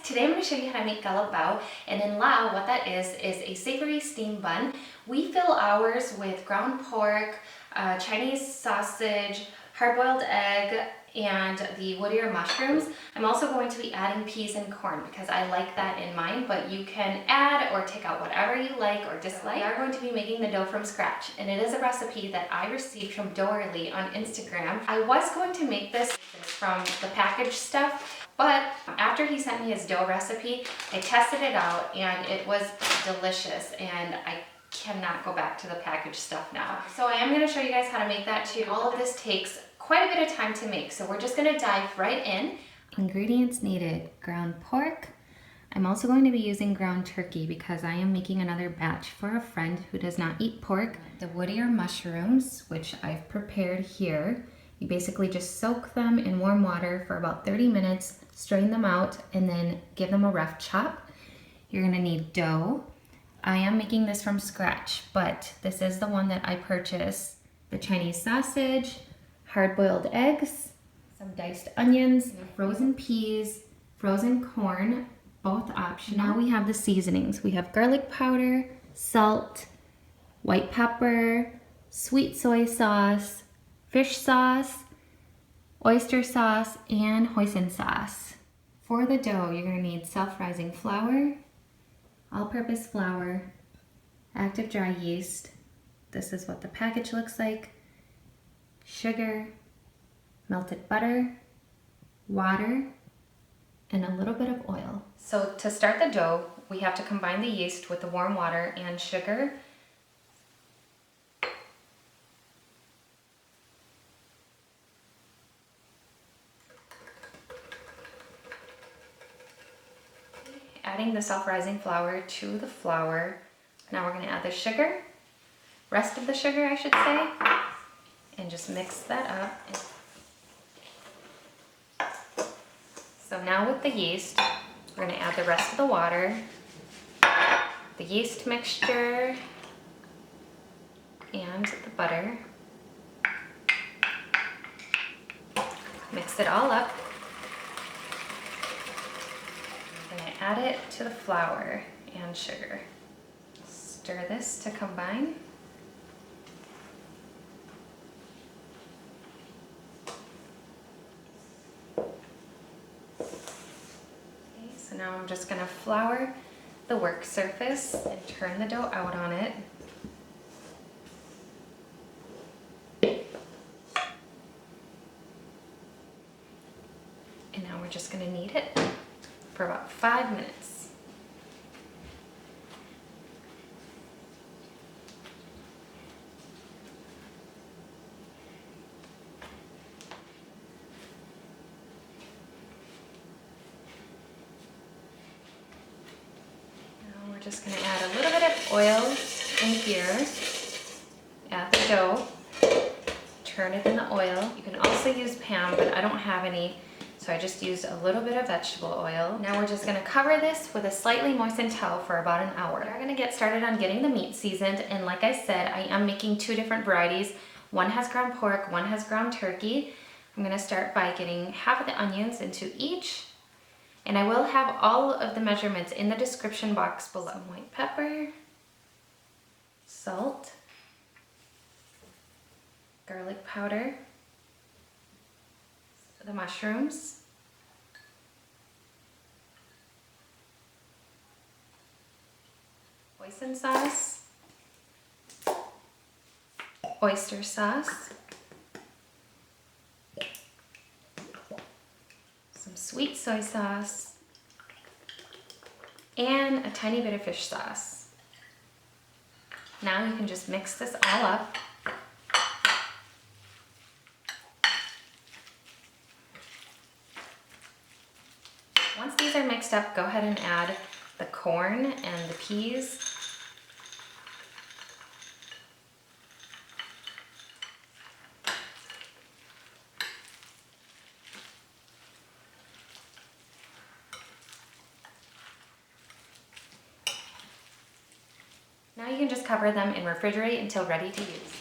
Today I'm going to show you how to make Kalapao, and in Lao what that is a savory steamed bun. We fill ours with ground pork, Chinese sausage, hard-boiled egg, and the wood ear mushrooms. I'm also going to be adding peas and corn because I like that in mine, but you can add or take out whatever you like or dislike. We are going to be making the dough from scratch, and it is a recipe that I received from Doherly on Instagram. I was going to make this from the packaged stuff, but after he sent me his dough recipe, I tested it out and it was delicious, and I cannot go back to the packaged stuff now. So I am going to show you guys how to make that too. All of this takes quite a bit of time to make, so we're just going to dive right in. Ingredients needed: ground pork. I'm also going to be using ground turkey because I am making another batch for a friend who does not eat pork. The wood ear mushrooms, which I've prepared here. You basically just soak them in warm water for about 30 minutes, strain them out, and then give them a rough chop. You're going to need dough. I am making this from scratch, but this is the one that I purchased. The Chinese sausage, hard-boiled eggs, some diced onions, frozen peas, frozen corn, both optional. Now we have the seasonings. We have garlic powder, salt, white pepper, sweet soy sauce, fish sauce, oyster sauce, and hoisin sauce. For the dough, you're going to need self-rising flour, all-purpose flour, active dry yeast. This is what the package looks like. Sugar, melted butter, water, and a little bit of oil. So to start the dough, we have to combine the yeast with the warm water and sugar. Adding the self-rising flour to the flour. Now we're going to add the sugar, rest of the sugar I should say, and just mix that up. So now with the yeast, we're going to add the rest of the water, the yeast mixture, and the butter. Mix it all up. I'm going to add it to the flour and sugar. Stir this to combine. So now I'm just going to flour the work surface and turn the dough out on it. And now we're just going to knead it for about 5 minutes. Just going to add a little bit of oil in here, add the dough, turn it in the oil. You can also use Pam, but I don't have any, so I just used a little bit of vegetable oil. Now we're just going to cover this with a slightly moistened towel for about an hour. We're going to get started on getting the meat seasoned, and like I said, I am making 2 different varieties. One has ground pork, one has ground turkey. I'm going to start by getting half of the onions into each. And I will have all of the measurements in the description box below. Some white pepper, salt, garlic powder, the mushrooms, hoisin sauce, oyster sauce, some sweet soy sauce, and a tiny bit of fish sauce. Now you can just mix this all up. Once these are mixed up, go ahead and add the corn and the peas. Now you can just cover them and refrigerate until ready to use.